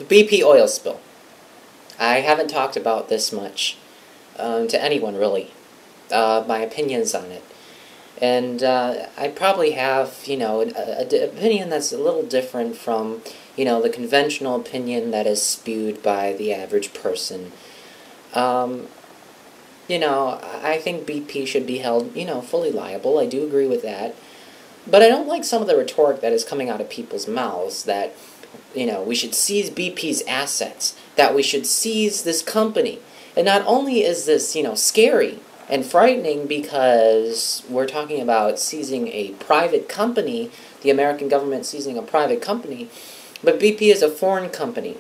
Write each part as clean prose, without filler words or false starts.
The BP oil spill. I haven't talked about this much to anyone, really, my opinions on it. And I probably have, an opinion that's a little different from, the conventional opinion that is spewed by the average person. I think BP should be held, fully liable. I do agree with that. But I don't like some of the rhetoric that is coming out of people's mouths that, we should seize BP's assets, that we should seize this company. And not only is this, scary and frightening because we're talking about seizing a private company, the American government seizing a private company, but BP is a foreign company.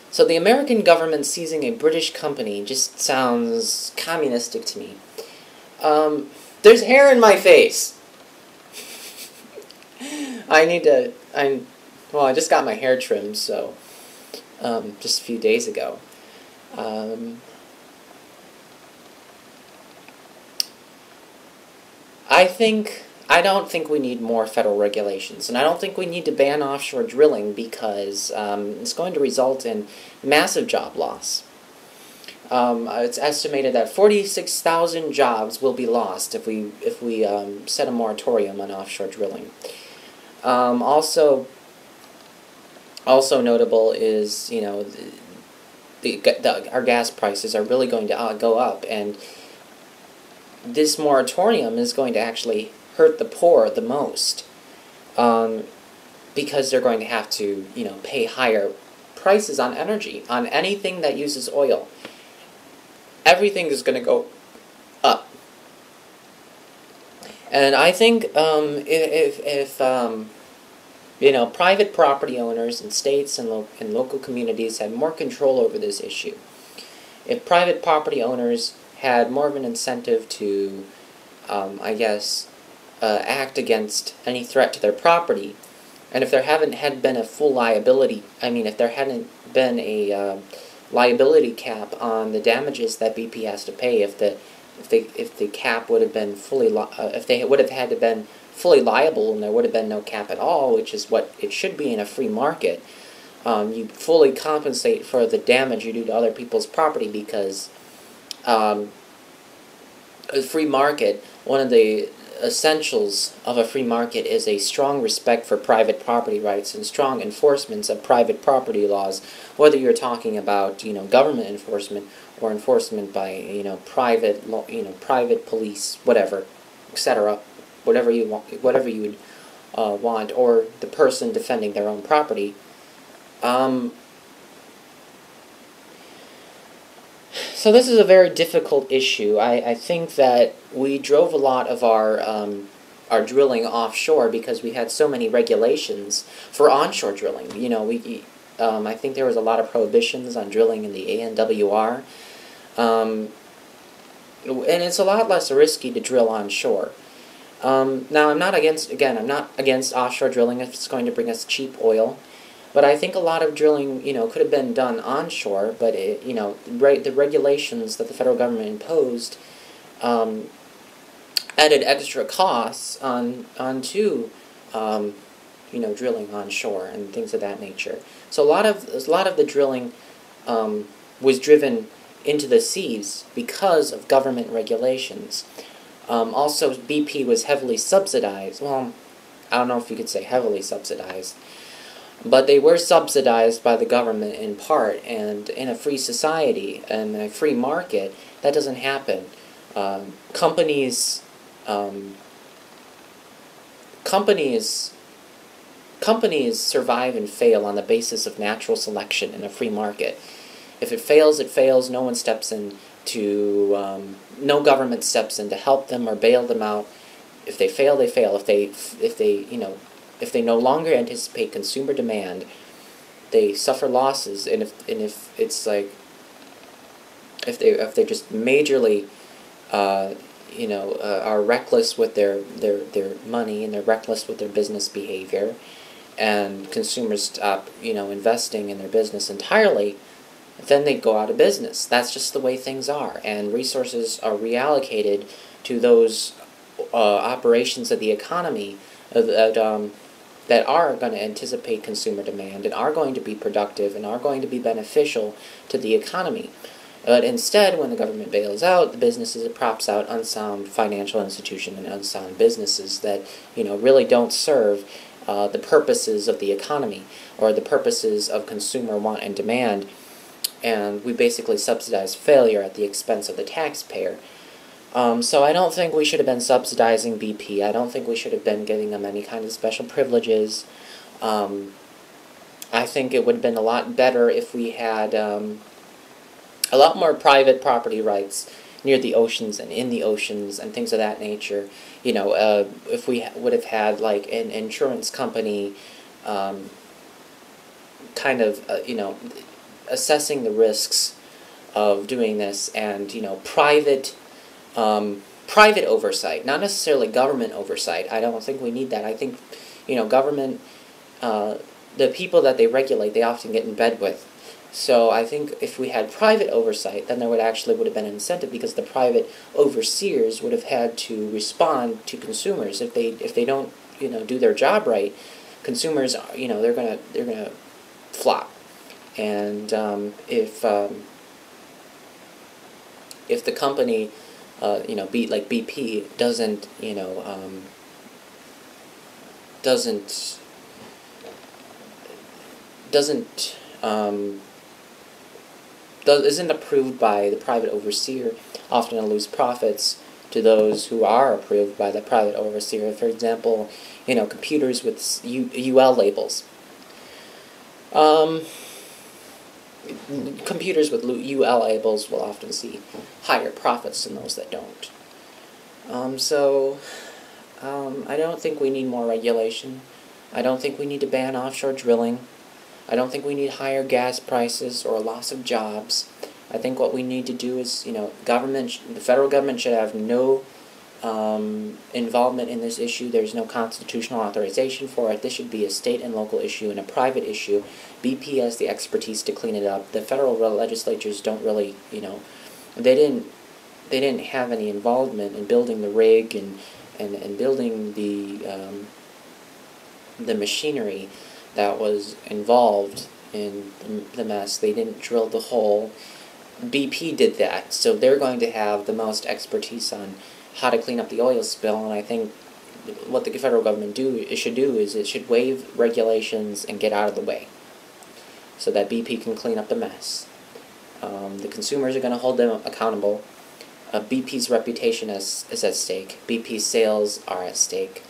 So the American government seizing a British company just sounds communistic to me. There's hair in my face! I just got my hair trimmed, so, just a few days ago. I don't think we need more federal regulations, and I don't think we need to ban offshore drilling because it's going to result in massive job loss. It's estimated that 46,000 jobs will be lost if we set a moratorium on offshore drilling. Also notable is our gas prices are really going to go up, and this moratorium is going to actually hurt the poor the most, because they're going to have to pay higher prices on energy, on anything that uses oil. Everything is going to go up. And I think if private property owners in states and local communities had more control over this issue, if private property owners had more of an incentive to, act against any threat to their property, and if there had been a full liability, if there hadn't been a liability cap on the damages that BP has to pay, if the cap would have been if they would have had to been fully liable and there would have been no cap at all, which is what it should be in a free market, you fully compensate for the damage you do to other people's property because a free market, one of the essentials of a free market is a strong respect for private property rights and strong enforcements of private property laws, whether you're talking about government enforcement or enforcement by private police, whatever, etc., whatever you would want, or the person defending their own property. So this is a very difficult issue. I think that we drove a lot of our drilling offshore because we had so many regulations for onshore drilling. I think there was a lot of prohibitions on drilling in the ANWR, and it's a lot less risky to drill onshore. Now, I'm not against offshore drilling if it's going to bring us cheap oil. But I think a lot of drilling, could have been done onshore, but the regulations that the federal government imposed added extra costs onto drilling onshore and things of that nature. So a lot of the drilling was driven into the seas because of government regulations. Also, BP was heavily subsidized. Well, I don't know if you could say heavily subsidized. But they were subsidized by the government in part, and in a free society and a free market, that doesn't happen. Companies survive and fail on the basis of natural selection in a free market. If it fails, it fails. No one steps in no government steps in to help them or bail them out. If they fail, they fail. If they no longer anticipate consumer demand, they suffer losses, and if it's like if they just majorly are reckless with their money and they're reckless with their business behavior, and consumers stop investing in their business entirely, then they go out of business. That's just the way things are, and resources are reallocated to those operations of the economy that that are going to anticipate consumer demand and are going to be productive and are going to be beneficial to the economy. But instead, when the government bails out the businesses, it props out unsound financial institutions and unsound businesses that, really don't serve the purposes of the economy or the purposes of consumer want and demand. And we basically subsidize failure at the expense of the taxpayer. So I don't think we should have been subsidizing BP. I don't think we should have been giving them any kind of special privileges. I think it would have been a lot better if we had a lot more private property rights near the oceans and in the oceans and things of that nature. If we would have had like an insurance company kind of, assessing the risks of doing this, and, private oversight, not necessarily government oversight. I don't think we need that. I think, government, the people that they regulate, they often get in bed with. So I think if we had private oversight, then there would have been an incentive, because the private overseers would have had to respond to consumers. If they don't, do their job right, consumers, they're gonna flop. And if the company, like BP, isn't approved by the private overseer, often it'll lose profits to those who are approved by the private overseer. For example, computers with UL labels. Computers with UL labels will often see higher profits than those that don't. I don't think we need more regulation. I don't think we need to ban offshore drilling. I don't think we need higher gas prices or a loss of jobs. I think what we need to do is, the federal government should have no involvement in this issue. There's no constitutional authorization for it. This should be a state and local issue and a private issue. BP has the expertise to clean it up. The federal legislatures don't really, they didn't have any involvement in building the rig and building the machinery that was involved in the mess. They didn't drill the hole. BP did that, so they're going to have the most expertise on how to clean up the oil spill. And I think what the federal government should do is it should waive regulations and get out of the way, so that BP can clean up the mess. The consumers are going to hold them accountable. BP's reputation is at stake. BP's sales are at stake.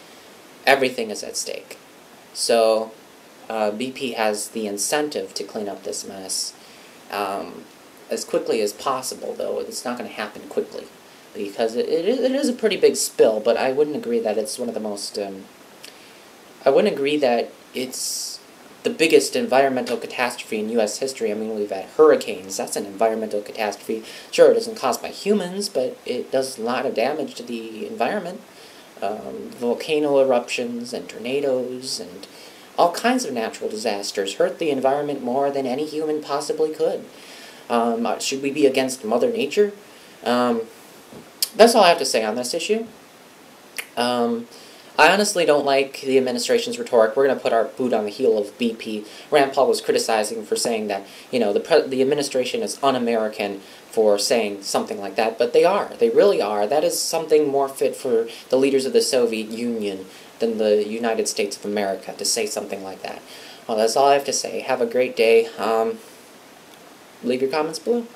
Everything is at stake. So BP has the incentive to clean up this mess as quickly as possible, though it's not going to happen quickly, because it is a pretty big spill, but I wouldn't agree that it's one of the most... I wouldn't agree that it's the biggest environmental catastrophe in U.S. history. I mean, we've had hurricanes. That's an environmental catastrophe. Sure, it isn't caused by humans, but it does a lot of damage to the environment. Volcano eruptions and tornadoes and all kinds of natural disasters hurt the environment more than any human possibly could. Should we be against Mother Nature? That's all I have to say on this issue. I honestly don't like the administration's rhetoric. We're going to put our boot on the heel of BP. Rand Paul was criticizing for saying that, the administration is un-American for saying something like that, but they are. They really are. That is something more fit for the leaders of the Soviet Union than the United States of America to say something like that. Well, that's all I have to say. Have a great day. Leave your comments below.